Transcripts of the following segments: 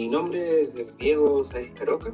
Mi nombre es Diego Sáez Caroca,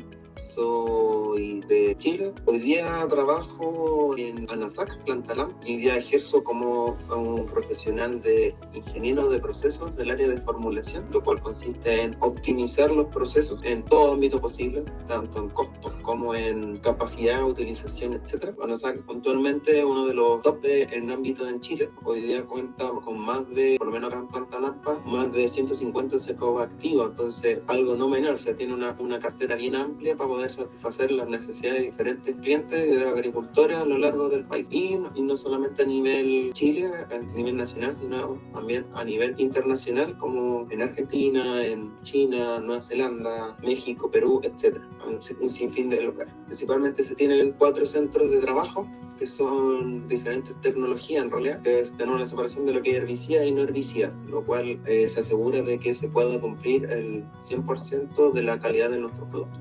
soy de Chile. Hoy día trabajo en ANASAC, Planta LAM, y hoy día ejerzo como un profesional de ingeniero de procesos del área de formulación, lo cual consiste en optimizar los procesos en todo ámbito posible, tanto en costos como en capacidad, utilización, etc. ANASAC puntualmente es uno de los top en ámbito en Chile. Hoy día cuenta con más de, por lo menos acá en Planta Lampa, más de 150 secos activos, entonces algo no menor. Se tiene una cartera bien amplia para poder satisfacer las necesidades de diferentes clientes y de agricultores a lo largo del país, y no solamente a nivel Chile, a nivel nacional, sino también a nivel internacional, como en Argentina, en China, Nueva Zelanda, México, Perú, etc. Un sinfín de lugares. Principalmente se tienen 4 centros de trabajo, que son diferentes tecnologías en realidad, que es tener una separación de lo que es herbicida y no herbicida, lo cual se asegura de que se pueda cumplir el 100% de la calidad de nuestros productos.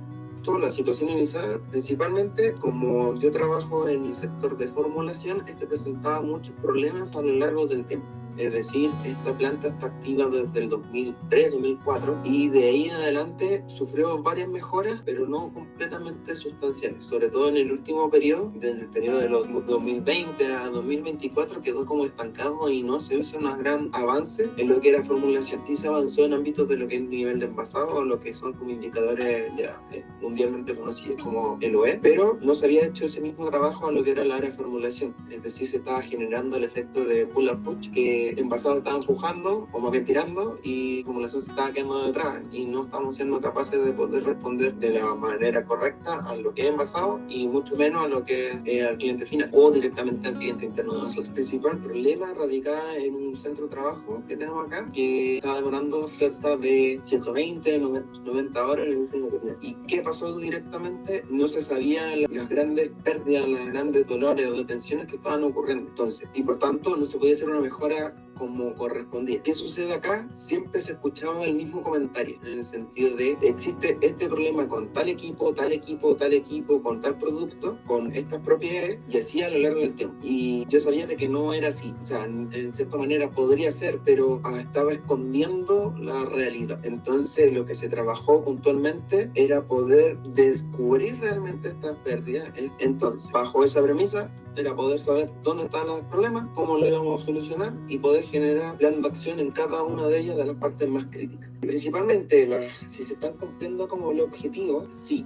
La situación inicial, principalmente como yo trabajo en el sector de formulación, presentaba muchos problemas a lo largo del tiempo. Es decir, esta planta está activa desde el 2003-2004 y de ahí en adelante sufrió varias mejoras, pero no completamente sustanciales. Sobre todo en el último periodo, en el periodo de los 2020 a 2024, quedó como estancado y no se hizo un gran avance en lo que era formulación. Sí se avanzó en ámbitos de lo que es nivel de envasado, o lo que son como indicadores ya mundialmente conocidos como el OE, pero no se había hecho ese mismo trabajo a lo que era la área de formulación. Es decir, se estaba generando el efecto de pull and push, que envasado estaba empujando, o más bien tirando, y formulación se estaba quedando detrás, y no estamos siendo capaces de poder responder de la manera correcta a lo que es envasado, y mucho menos a lo que es al cliente final, o directamente al cliente interno de nosotros. El principal problema radicaba en un centro de trabajo que tenemos acá, que estaba demorando cerca de 120, 90 horas en el último periodo. ¿Y qué pasó directamente? No se sabían las grandes pérdidas, las grandes dolores o detenciones que estaban ocurriendo. Entonces, y por tanto, no se podía hacer una mejora como correspondía. ¿Qué sucede acá? Siempre se escuchaba el mismo comentario, en el sentido de: existe este problema con tal equipo, tal equipo, tal equipo, con tal producto, con estas propiedades, y así a lo largo del tiempo. Y yo sabía de que no era así. O sea, en cierta manera podría ser, pero estaba escondiendo la realidad. Entonces, lo que se trabajó puntualmente era poder descubrir realmente estas pérdidas. Entonces, bajo esa premisa, era poder saber dónde están los problemas, cómo lo íbamos a solucionar, y poder generar plan de acción en cada una de ellas, de las partes más críticas. Y principalmente, si se están cumpliendo como el objetivo, sí.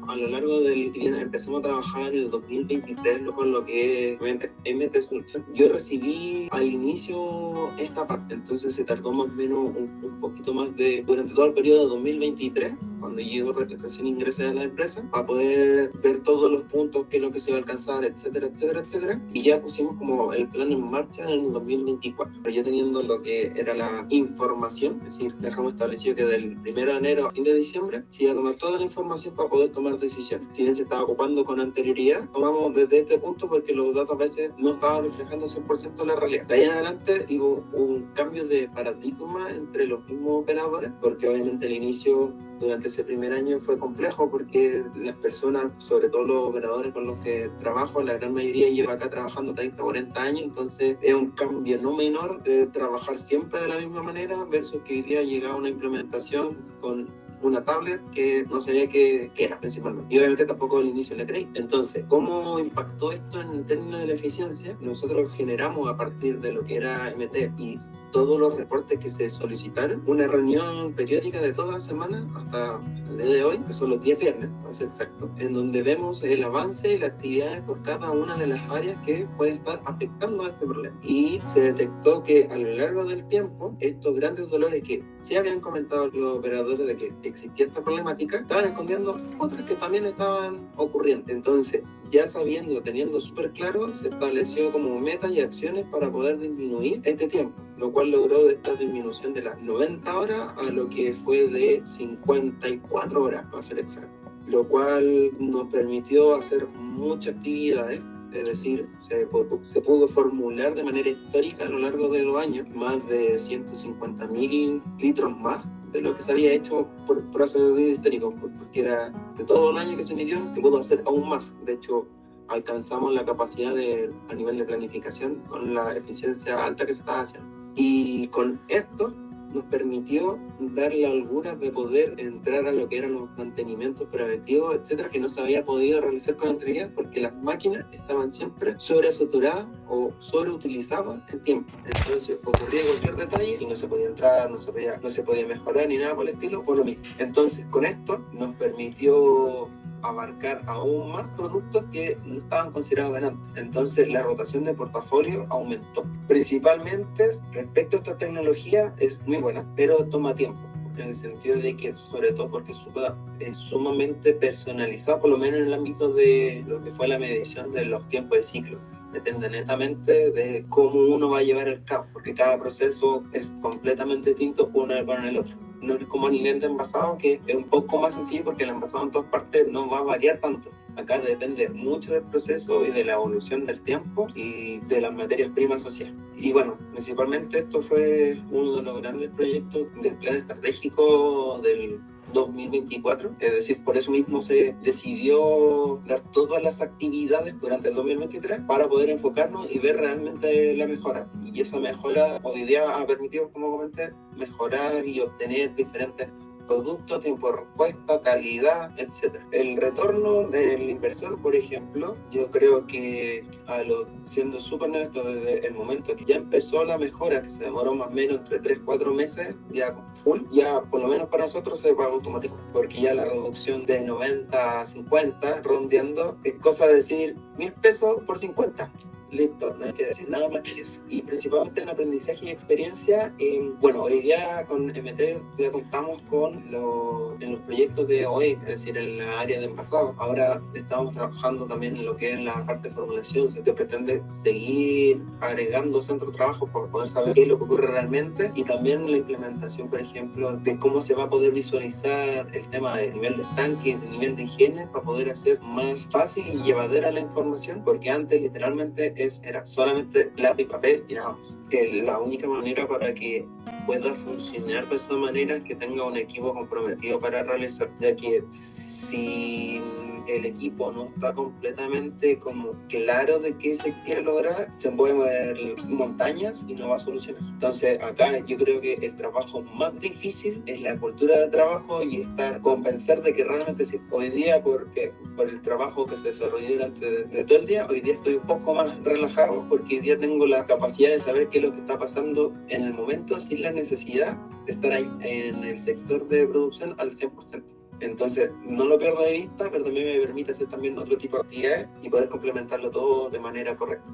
A lo largo del día empezamos a trabajar en el 2023 con lo que es MT Solution. Yo recibí al inicio esta parte, entonces se tardó más o menos un poquito más durante todo el periodo de 2023, cuando yo recién ingresé a la empresa, para poder ver todos los puntos, qué es lo que se iba a alcanzar, etcétera, etcétera, etcétera. Y ya pusimos como el plan en marcha en el 2024. Pero ya teniendo lo que era la información, es decir, dejamos establecido que del 1 de enero a fin de diciembre se iba a tomar toda la información para poder tomar decisiones. Si bien se estaba ocupando con anterioridad, tomamos desde este punto porque los datos a veces no estaban reflejando 100% la realidad. De ahí en adelante hubo un cambio de paradigma entre los mismos operadores, porque obviamente al inicio, durante ese primer año, fue complejo, porque las personas, sobre todo los operadores con los que trabajo, la gran mayoría lleva acá trabajando 30 o 40 años, entonces es un cambio no menor de trabajar siempre de la misma manera versus que hoy día llega una implementación con una tablet que no sabía qué era principalmente. Y obviamente tampoco al inicio le creí. Entonces, ¿cómo impactó esto en términos de la eficiencia? Nosotros generamos, a partir de lo que era MT y todos los reportes que se solicitaron, una reunión periódica de todas las semanas hasta el día de hoy, que son los 10 viernes, para ser exacto, en donde vemos el avance y las actividades por cada una de las áreas que puede estar afectando a este problema. Y se detectó que a lo largo del tiempo, estos grandes dolores que se habían comentado los operadores de que existía esta problemática, estaban escondiendo otras que también estaban ocurriendo. Entonces, ya sabiendo, teniendo súper claro, se estableció como metas y acciones para poder disminuir este tiempo, lo cual logró de esta disminución de las 90 horas a lo que fue de 54 horas, para ser exacto, lo cual nos permitió hacer muchas actividades. Es decir, se pudo formular de manera histórica a lo largo de los años más de 150.000 litros más de lo que se había hecho por ácido histórico, porque era de todo el año que se midió, se pudo hacer aún más. De hecho, alcanzamos la capacidad a nivel de planificación con la eficiencia alta que se estaba haciendo. Y con esto nos permitió dar la holgura de poder entrar a lo que eran los mantenimientos preventivos, etcétera, que no se había podido realizar con anterioridad porque las máquinas estaban siempre sobresaturadas o sobreutilizadas en tiempo. Entonces ocurría cualquier detalle y no se podía entrar, no se podía mejorar ni nada por el estilo, por lo mismo. Entonces con esto nos permitió abarcar aún más productos que no estaban considerados ganantes. Entonces la rotación de portafolio aumentó. Principalmente respecto a esta tecnología es muy buena, pero toma tiempo, en el sentido de que, sobre todo porque es sumamente personalizado, por lo menos en el ámbito de lo que fue la medición de los tiempos de ciclo. Depende netamente de cómo uno va a llevar el cabo, porque cada proceso es completamente distinto uno con el otro. No es como a nivel de envasado, que es un poco más sencillo porque el envasado en todas partes no va a variar tanto. Acá depende mucho del proceso y de la evolución del tiempo y de las materias primas asociadas. Y bueno, principalmente esto fue uno de los grandes proyectos del plan estratégico del 2024, es decir, por eso mismo se decidió dar todas las actividades durante el 2023 para poder enfocarnos y ver realmente la mejora. Y esa mejora hoy día ha permitido, como comenté, mejorar y obtener diferentes producto, tiempo de respuesta, calidad, etc. El retorno de la inversión, por ejemplo, yo creo que siendo súper honesto, desde el momento que ya empezó la mejora, que se demoró más o menos entre 3-4 meses, ya full, ya por lo menos para nosotros se paga automático, porque ya la reducción de 90 a 50, rondeando, es cosa de decir 1.000 pesos por 50. Listo, no hay que decir nada más que eso. Y principalmente en aprendizaje y experiencia, bueno, hoy día con MT ya contamos en los proyectos de OE, es decir, en la área de envasado. Ahora estamos trabajando también en lo que es la parte de formulación. Se pretende seguir agregando centros de trabajo para poder saber qué es lo que ocurre realmente, y también la implementación, por ejemplo, de cómo se va a poder visualizar el tema del nivel de estanque y del nivel de higiene para poder hacer más fácil y llevadera la información, porque antes literalmente era solamente lápiz y papel y nada más. La única manera para que pueda funcionar de esa manera es que tenga un equipo comprometido para realizar, ya que si el equipo no está completamente como claro de qué se quiere lograr, se pueden mover montañas y no va a solucionar. Entonces acá yo creo que el trabajo más difícil es la cultura de trabajo y convencer de que realmente sí. Hoy día, por el trabajo que se desarrolló durante de todo el día, hoy día estoy un poco más relajado porque hoy día tengo la capacidad de saber qué es lo que está pasando en el momento sin la necesidad de estar ahí en el sector de producción al 100%. Entonces, no lo pierdo de vista, pero también me permite hacer también otro tipo de actividades y poder complementarlo todo de manera correcta.